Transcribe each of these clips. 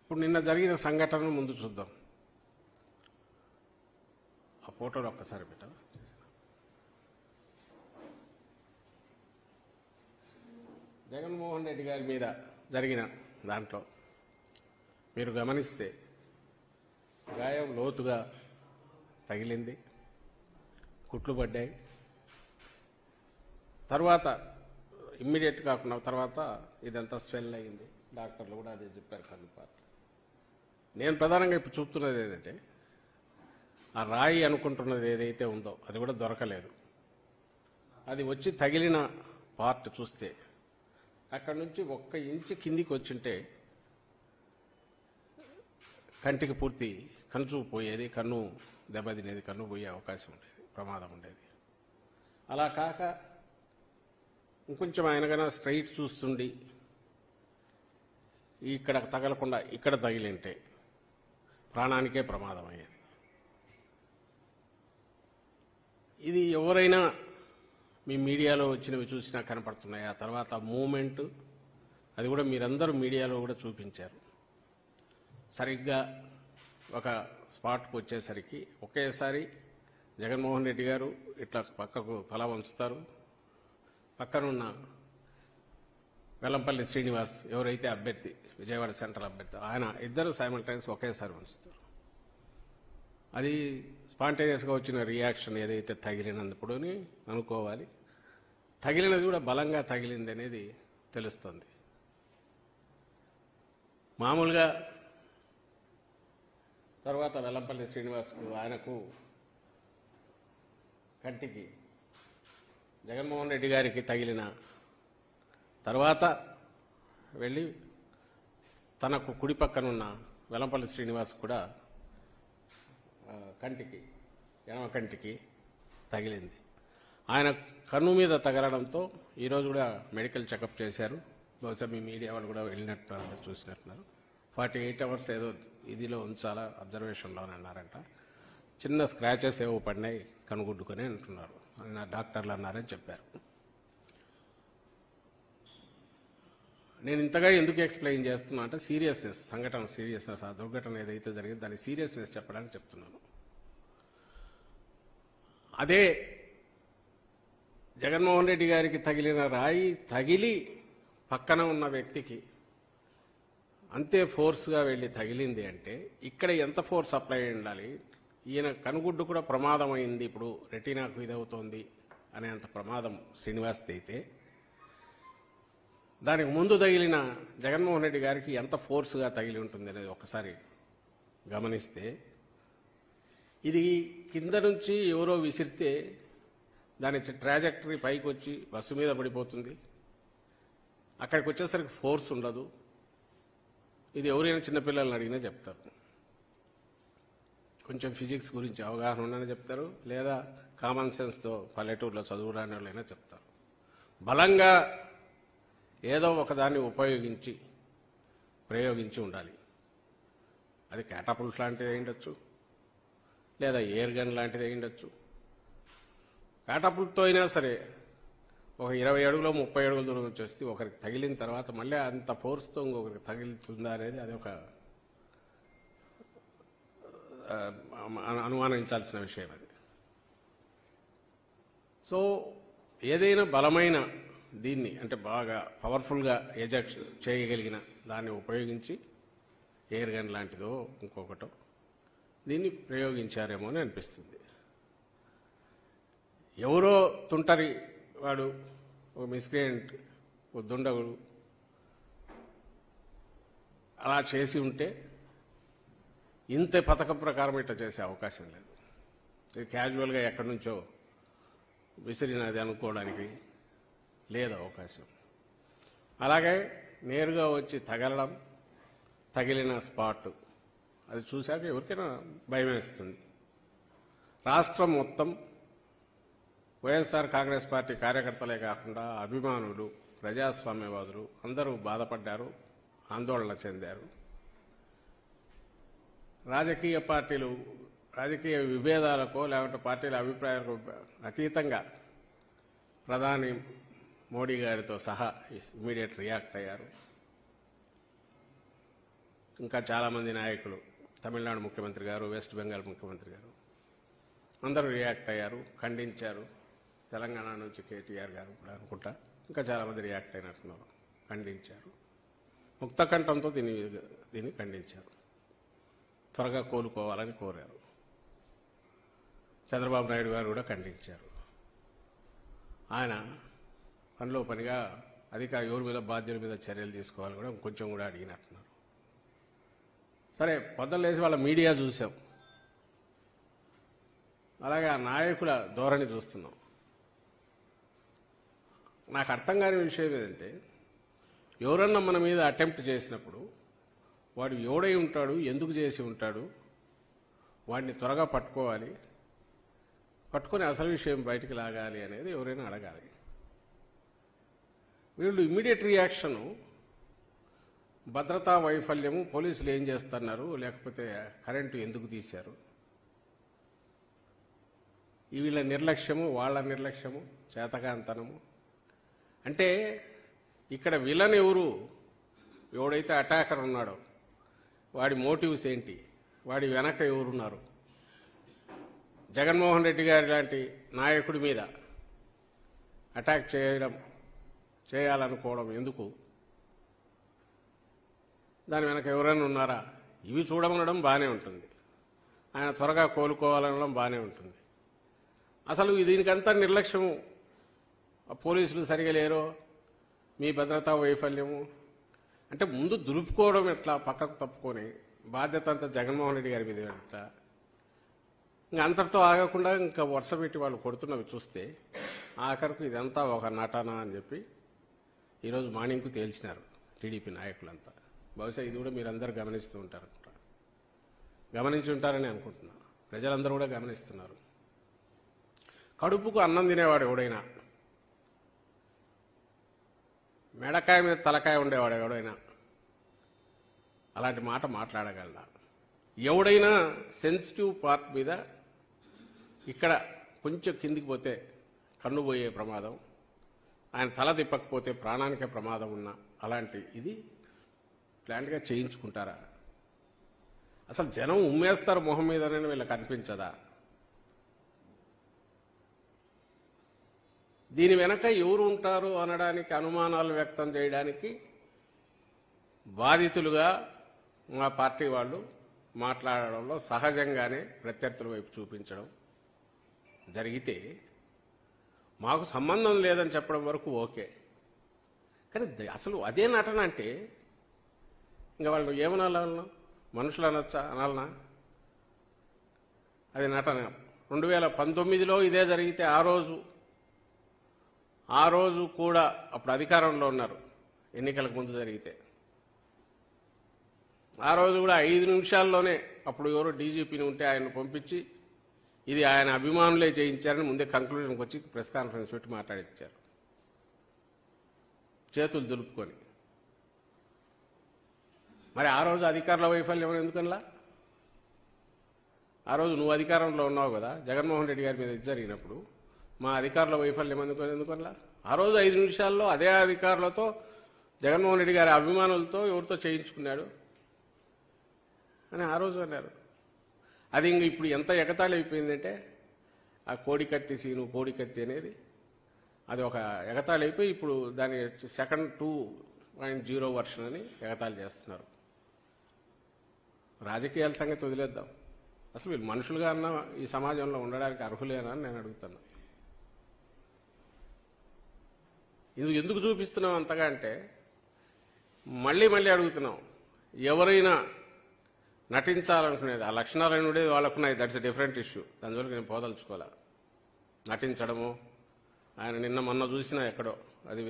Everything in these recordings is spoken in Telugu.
ఇప్పుడు నిన్న జరిగిన సంఘటనను ముందు చూద్దాం. ఆ ఫోటోలు ఒక్కసారి పెట్టాలి. జగన్మోహన్ రెడ్డి గారి మీద జరిగిన దాంట్లో మీరు గమనిస్తే గాయం లోతుగా తగిలింది, కుట్లు పడ్డాయి. తర్వాత ఇమ్మీడియట్ కాకుండా తర్వాత ఇదంతా స్వెల్ అయింది. డాక్టర్లు కూడా అదే చెప్పారు కన్నుపాటు. నేను ప్రధానంగా ఇప్పుడు చూపుతున్నది ఏదంటే ఆ రాయి అనుకుంటున్నది ఏదైతే ఉందో అది కూడా దొరకలేదు. అది వచ్చి తగిలిన పార్ట్ చూస్తే అక్కడి నుంచి 1 ఇంచు కిందికి వచ్చింటే కంటికి పూర్తి కన్ను పోయేది, కన్ను దెబ్బతినేది, కన్ను పోయే అవకాశం ఉండేది, ప్రమాదం ఉండేది. అలా కాక ఇంకొంచెం ఆయనకన్నా స్ట్రైట్ చూస్తుండి ఇక్కడ తగలకుండా ఇక్కడ తగిలింటే ప్రాణానికే ప్రమాదం అయ్యేది. ఇది ఎవరైనా మీ మీడియాలో వచ్చినవి చూసినా కనపడుతున్నాయి. ఆ తర్వాత మూమెంట్ అది కూడా మీరందరూ మీడియాలో కూడా చూపించారు. సరిగ్గా ఒక స్పాట్కు వచ్చేసరికి ఒకేసారి జగన్మోహన్ రెడ్డి గారు ఇట్లా పక్కకు తల వంచుతారు. పక్కనున్న వెల్లంపల్లి శ్రీనివాస్ ఎవరైతే అభ్యర్థి, విజయవాడ సెంట్రల్ అభ్యర్థి, ఆయన ఇద్దరు సైమల్టైన్స్ ఒకేసారి ఉంచుతారు. అది స్పాంటేనియస్గా వచ్చిన రియాక్షన్ ఏదైతే తగిలినందుకు అనుకోవాలి. తగిలినది కూడా బలంగా తగిలింది అనేది తెలుస్తుంది. మామూలుగా తర్వాత వెల్లంపల్లి శ్రీనివాస్కు ఆయనకు కంటికి జగన్మోహన్ రెడ్డి గారికి తగిలిన తర్వాత వెళ్ళి తనకు కుడి పక్కనున్న వెల్లంపల్లి శ్రీనివాస్ కూడా కంటికి, ఎడమ కంటికి తగిలింది. ఆయన కన్ను మీద తగలడంతో ఈరోజు కూడా మెడికల్ చెకప్ చేశారు. బహుశా మీ మీడియా వాళ్ళు కూడా వెళ్ళినట్టున్నారు, చూసినట్టున్నారు. 48 అవర్స్ ఏదో ఇదిలో ఉంచాలా, అబ్జర్వేషన్లోనే అన్నారంట. చిన్న స్క్రాచెస్ ఏవో పడినాయి కనుగుడ్డుకొని అంటున్నారు, ఆయన డాక్టర్లు అన్నారని చెప్పారు. నేను ఇంతగా ఎందుకు ఎక్స్ప్లెయిన్ చేస్తున్నా అంటే సీరియస్నెస్, సంఘటన సీరియస్నెస్, ఆ దుర్ఘటన ఏదైతే జరిగిందో దాని సీరియస్నెస్ చెప్పడానికి చెప్తున్నాను. అదే జగన్మోహన్ రెడ్డి గారికి తగిలిన రాయి తగిలి పక్కన ఉన్న వ్యక్తికి అంతే ఫోర్స్గా వెళ్ళి తగిలింది అంటే ఇక్కడ ఎంత ఫోర్స్ అప్లై ఉండాలి. ఈయన కనుగుడ్డు కూడా ప్రమాదం అయింది, ఇప్పుడు రెటీనాకు ఇదవుతోంది అనేంత ప్రమాదం శ్రీనివాస్ది అయితే దానికి ముందు తగిలిన జగన్మోహన్ రెడ్డి గారికి ఎంత ఫోర్స్గా తగిలి ఉంటుంది అనేది ఒకసారి గమనిస్తే, ఇది కింద నుంచి ఎవరో విసిరితే దాని ట్రాజెక్టరీ పైకి వచ్చి బస్సు మీద పడిపోతుంది. అక్కడికి వచ్చేసరికి ఫోర్స్ ఉండదు. ఇది ఎవరైనా చిన్నపిల్లల్ని అడిగినా చెప్తారు. కొంచెం ఫిజిక్స్ గురించి అవగాహన ఉండని చెప్తారు, లేదా కామన్ సెన్స్తో పల్లెటూరులో చదువురాని వాళ్ళైనా చెప్తారు. బలంగా ఏదో ఒకదాన్ని ప్రయోగించి ఉండాలి. అది క్యాటపుల్ట్ లాంటిది అయ్యుండొచ్చు, లేదా ఎయిర్ గన్ లాంటిది అయ్యుండొచ్చు. క్యాటపుల్ట్తో అయినా సరే ఒక 20 అడుగులో 30 అడుగుల దూరం నుంచి వస్తే ఒకరికి తగిలిన తర్వాత మళ్ళీ అంత ఫోర్స్తో ఇంకొకరికి తగిలితుందా అనేది అది ఒక అనుమానించాల్సిన విషయం అది. సో ఏదైనా బలమైన దీన్ని అంటే బాగా పవర్ఫుల్గా ఎజెక్ట్ చేయగలిగిన దాన్ని ఉపయోగించి ఎయిర్ గన్ లాంటిదో ఇంకొకటో దీన్ని ప్రయోగించారేమో అని అనిపిస్తుంది. ఎవరో తుంటరి వాడు, ఒక మిస్క్రియంట్, ఒక దుండగుడు అలా చేసి ఉంటే ఇంత పథకం ప్రకారం ఇట్లా చేసే అవకాశం లేదు. ఇది క్యాజువల్గా ఎక్కడి నుంచో విసిరినది అనుకోవడానికి లేదు అవకాశం. అలాగే నేరుగా వచ్చి తగలడం, తగిలిన స్పాట్ అది చూశాక ఎవరికైనా భయం వేస్తుంది. రాష్ట్రం మొత్తం వైఎస్ఆర్ కాంగ్రెస్ పార్టీ కార్యకర్తలే కాకుండా అభిమానులు, ప్రజాస్వామ్యవాదులు అందరూ బాధపడ్డారు, ఆందోళన చెందారు. రాజకీయ పార్టీలు రాజకీయ విభేదాలకో లేకుంటే పార్టీల అభిప్రాయాలకు అతీతంగా ప్రధాని మోడీ గారితో సహా ఇమ్మీడియట్ రియాక్ట్ అయ్యారు. ఇంకా చాలామంది నాయకులు, తమిళనాడు ముఖ్యమంత్రి గారు, వెస్ట్ బెంగాల్ ముఖ్యమంత్రి గారు అందరూ రియాక్ట్ అయ్యారు, ఖండించారు. తెలంగాణ నుంచి కేటీఆర్ గారు కూడా అనుకుంటా ఇంకా చాలామంది రియాక్ట్ అయినట్టున్నారు, ఖండించారు. ముక్తకంఠంతో దీన్ని ఖండించారు. త్వరగా కోలుకోవాలని కోరారు. చంద్రబాబు నాయుడు గారు కూడా ఖండించారు. ఆయన పనిలో పనిగా ఎవరి మీద బాధ్యుల మీద చర్యలు తీసుకోవాలి కూడా కొంచెం కూడా అడిగినట్టున్నారు. సరే, పొద్దున్న లేచి వాళ్ళ మీడియా చూసాం, అలాగే ఆ నాయకుల ధోరణి చూస్తున్నాం. నాకు అర్థం కాని విషయం ఏంటంటే, ఎవరన్నా మన మీద అటెంప్ట్ చేసినప్పుడు వాడు ఎవడై ఉంటాడు, ఎందుకు చేసి ఉంటాడు, వాడిని త్వరగా పట్టుకోవాలి, పట్టుకొని అసలు విషయం బయటికి లాగాలి అనేది ఎవరైనా అడగాలి. వీళ్ళు ఇమ్మీడియట్ రియాక్షను భద్రతా వైఫల్యము, పోలీసులు ఏం చేస్తున్నారు, లేకపోతే కరెంటు ఎందుకు తీశారు, వీళ్ళ నిర్లక్ష్యము, వాళ్ళ నిర్లక్ష్యము, చేతకాంతనము. అంటే ఇక్కడ విలన్ ఎవరు, ఎవడైతే అటాకర్ ఉన్నాడో వాడి మోటివ్స్ ఏంటి, వాడి వెనక ఎవరున్నారు. జగన్మోహన్ రెడ్డి గారి లాంటి నాయకుడి మీద అటాక్ చేయాలనుకోవడం ఎందుకు, దాని వెనక ఎవరైనా ఉన్నారా, ఇవి చూడమనడం బాగానే ఉంటుంది. ఆయన త్వరగా కోలుకోవాలనడం బాగానే ఉంటుంది. అసలు దీనికంతా నిర్లక్ష్యము, పోలీసులు సరిగా లేరో, మీ భద్రతా వైఫల్యము అంటే ముందు దులుపుకోవడం ఎట్లా, పక్కకు తప్పుకొని బాధ్యత అంతా జగన్మోహన్ రెడ్డి గారి మీద ఎట్లా. ఇంకా అంతటితో ఆగకుండా ఇంకా వరుస పెట్టి వాళ్ళు కొడుతున్నవి చూస్తే ఆఖరకు ఇదంతా ఒక నటన అని చెప్పి ఈరోజు మార్నింగ్కు తేల్చినారు టీడీపీ నాయకులంతా. బహుశా ఇది కూడా మీరందరూ గమనిస్తూ ఉంటారు, గమనించి ఉంటారని అనుకుంటున్నా. ప్రజలందరూ కూడా గమనిస్తున్నారు. కడుపుకు అన్నం తినేవాడు ఎవడైనా, మెడకాయ మీద తలకాయ ఉండేవాడు ఎవడైనా అలాంటి మాట మాట్లాడగలడా? ఎవడైనా సెన్సిటివ్ పార్ట్ మీద ఇక్కడ కొంచెం కిందికి పోతే కన్ను పోయే ప్రమాదం, ఆయన తల తిప్పకపోతే ప్రాణానికే ప్రమాదం ఉన్న అలాంటి ఇది ప్లాంట్గా చేయించుకుంటారా? అసలు జనం ఉమ్మేస్తారు మొహం మీదనే వీళ్ళకి అనిపించదా? దీని వెనక ఎవరు ఉంటారు అనడానికి, అనుమానాలు వ్యక్తం చేయడానికి బాధితులుగా మా పార్టీ వాళ్ళు మాట్లాడడంలో సహజంగానే ప్రత్యర్థుల వైపు చూపించడం జరిగితే మాకు సంబంధం లేదని చెప్పడం వరకు ఓకే. కానీ అసలు అదే నటన అంటే ఇంకా వాళ్ళు ఏమనాలన్నా, మనుషులు అనొచ్చా, అనాలనా? అది నటన. 2019లో ఇదే జరిగితే ఆ రోజు కూడా అప్పుడు అధికారంలో ఉన్నారు, ఎన్నికలకు ముందు జరిగితే ఆ రోజు కూడా 5 నిమిషాల్లోనే అప్పుడు ఎవరో డీజీపీని ఉంటే ఆయన పంపించి ఇది ఆయన అభిమానులే చేయించారని ముందే కంక్లూజన్కి వచ్చి ప్రెస్ కాన్ఫరెన్స్ పెట్టి మాట్లాడించారు, చేతులు దులుపుకొని. మరి ఆ రోజు అధికారుల వైఫల్యం ఎందుకనలా? ఆ రోజు నువ్వు అధికారంలో ఉన్నావు కదా, జగన్మోహన్ రెడ్డి గారి మీద ఇది జరిగినప్పుడు మా అధికారుల వైఫల్యం ఎందుకనలా? ఆ రోజు 5 నిమిషాల్లో అదే అధికారులతో, జగన్మోహన్ రెడ్డి గారి అభిమానులతో ఎవరితో చేయించుకున్నాడు అని ఆ రోజు అన్నారు. అది ఇంక ఇప్పుడు ఎంత ఎగతాళి అయిపోయిందంటే, ఆ కోడికత్తి సీను, కోడికత్తి అనేది అది ఒక ఎగతాళి అయిపోయి ఇప్పుడు దాని సెకండ్ 2.0 వర్షన్ అని ఎగతాళి చేస్తున్నారు. రాజకీయాల సంగతి వదిలేద్దాం, అసలు వీళ్ళు మనుషులుగా అన్న ఈ సమాజంలో ఉండడానికి అర్హులేనా అని నేను అడుగుతున్నా. ఇది ఎందుకు చూపిస్తున్నాం అంతగా అంటే, మళ్ళీ అడుగుతున్నాం, ఎవరైనా నటించాలనుకునేది, ఆ లక్షణాలు ఉండేది వాళ్ళకున్నాయి, దట్స్ ఎ డిఫరెంట్ ఇష్యూ, దానివల్ల నేను పోదలుచుకోలే. నటించడము, ఆయన నిన్న మొన్న చూసినా ఎక్కడో అది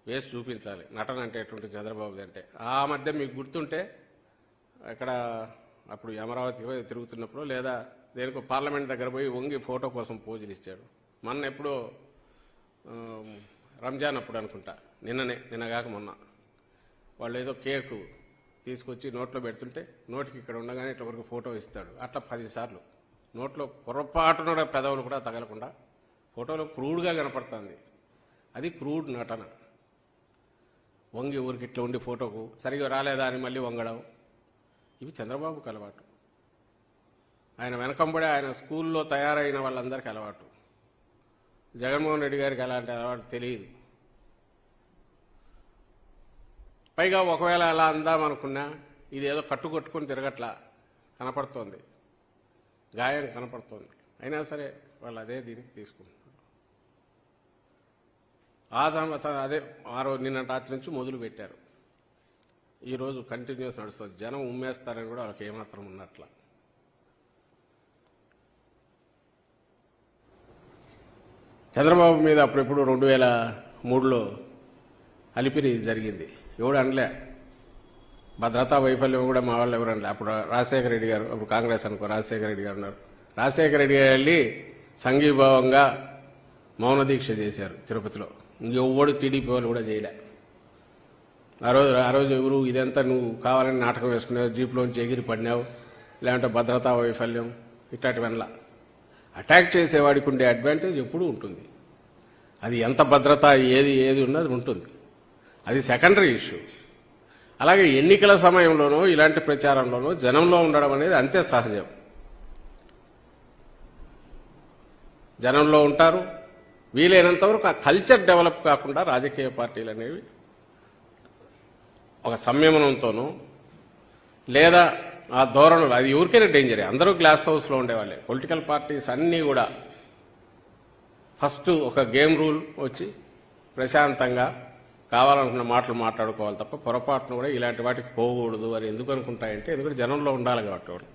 వేసి చూపించాలి నటన అంటే ఎటువంటి చంద్రబాబుది అంటే. ఆ మధ్య మీకు గుర్తుంటే ఎక్కడ అప్పుడు అమరావతి తిరుగుతున్నప్పుడు లేదా దేనికో పార్లమెంట్ దగ్గర పోయి వంగి ఫోటో కోసం పోజులు ఇచ్చాడు. మొన్న ఎప్పుడో రంజాన్ అప్పుడు అనుకుంటా, నిన్నగాక మొన్న వాళ్ళు ఏదో కేకు తీసుకొచ్చి నోట్లో పెడుతుంటే నోటికి ఇక్కడ ఉండగానే ఇట్లా వరకు ఫోటో ఇస్తాడు. అట్లా 10 సార్లు నోట్లో పొరపాటున పెదవులు కూడా తగలకుండా ఫోటోలో క్రూడ్గా కనపడుతుంది. అది క్రూడ్ నటన. వంగి ఊరికి ఇట్లా ఉండి ఫోటోకు సరిగా రాలేదా అని మళ్ళీ వంగడం, ఇవి చంద్రబాబుకు అలవాటు. ఆయన వెనకంబడే ఆయన స్కూల్లో తయారైన వాళ్ళందరికీ అలవాటు. జగన్మోహన్ రెడ్డి గారికి అలాంటి అలవాటు తెలియదు. పైగా ఒకవేళ అలా అందామనుకున్నా ఇదేదో కట్టుకొట్టుకుని తిరగట్లా కనపడుతోంది, గాయం కనపడుతోంది. అయినా సరే వాళ్ళు అదే దీనికి తీసుకుంటున్నారు. అదే ఆ రోజు నిన్న రాత్రి నుంచి మొదలు పెట్టారు, ఈరోజు కంటిన్యూస్ నడుస్తుంది. జనం ఉమ్మేస్తారని కూడా వాళ్ళకి ఏమాత్రం ఉన్నట్ల. చంద్రబాబు మీద అప్పుడెప్పుడు 2003లో అలిపిరి జరిగింది, ఎవడు అనలే. భద్రతా వైఫల్యం కూడా మా వాళ్ళు ఎవరు అనలే. అప్పుడు రాజశేఖర రెడ్డి గారు, అప్పుడు కాంగ్రెస్ అనుకో, రాజశేఖర రెడ్డి గారు ఉన్నారు. రాజశేఖర రెడ్డి గారు వెళ్ళి సంఘీభావంగా మౌన దీక్ష చేశారు తిరుపతిలో. ఇంకెవ్వడు టీడీపీ వాళ్ళు కూడా చేయలే. ఆ రోజు ఎవరు ఇదంతా నువ్వు కావాలని నాటకం వేసుకున్నావు, జీప్లోంచి ఎగిరి పడినావు, లేదంటే భద్రతా వైఫల్యం ఇట్లాంటి వల్ల. అటాక్ చేసేవాడికి ఉండే అడ్వాంటేజ్ ఎప్పుడూ ఉంటుంది. అది ఎంత భద్రత ఏది ఉన్నది ఉంటుంది, అది సెకండరీ ఇష్యూ. అలాగే ఎన్నికల సమయంలోనూ ఇలాంటి ప్రచారంలోనూ జనంలో ఉండడం అనేది అంతే సహజం. జనంలో ఉంటారు. వీలైనంత వరకు ఆ కల్చర్ డెవలప్ కాకుండా రాజకీయ పార్టీలు అనేవి ఒక సంయమనంతోనూ లేదా ఆ ధోరణులు, అది ఎవరికైనా డేంజరే. అందరూ గ్లాస్ హౌస్లో ఉండేవాళ్ళే. పొలిటికల్ పార్టీస్ అన్నీ కూడా ఫస్ట్ ఒక గేమ్ రూల్ వచ్చి ప్రశాంతంగా కావాలనుకున్న మాటలు మాట్లాడుకోవాలి తప్ప పొరపాటును కూడా ఇలాంటి వాటికి పోకూడదు అని ఎందుకు అనుకుంటాయంటే, ఎందుకంటే జనంలో ఉండాలి కాబట్టి వాడు.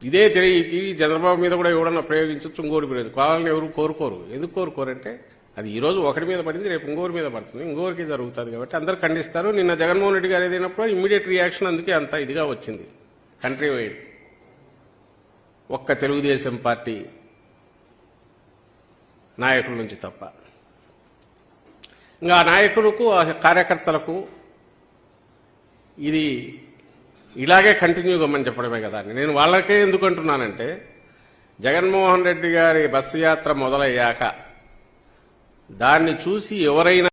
ఇదే తెలియకి చంద్రబాబు మీద కూడా ఎవడన్నా ప్రయోగించవచ్చు, ఇంకోటి ప్రయోజనం కావాలని ఎవరు కోరుకోరు. ఎందుకు కోరుకోరంటే అది ఈ రోజు ఒకటి మీద పడింది, రేపు ఇంకోరి మీద పడుతుంది, ఇంకోరికి జరుగుతుంది కాబట్టి అందరు ఖండిస్తారు. నిన్న జగన్మోహన్ రెడ్డి గారు ఏదైనప్పుడు ఇమ్మీడియట్ రియాక్షన్ అందుకే అంత ఇదిగా వచ్చింది కంట్రీ వైడ్. ఒక్క తెలుగుదేశం పార్టీ నాయకుల నుంచి తప్ప. ఇంకా నాయకులకు ఆ కార్యకర్తలకు ఇది ఇలాగే కంటిన్యూ కమ్మని చెప్పడమే కదా. నేను వాళ్ళకే ఎందుకు అంటున్నానంటే, జగన్మోహన్ రెడ్డి గారి బస్సు యాత్ర మొదలయ్యాక దాన్ని చూసి ఎవరైనా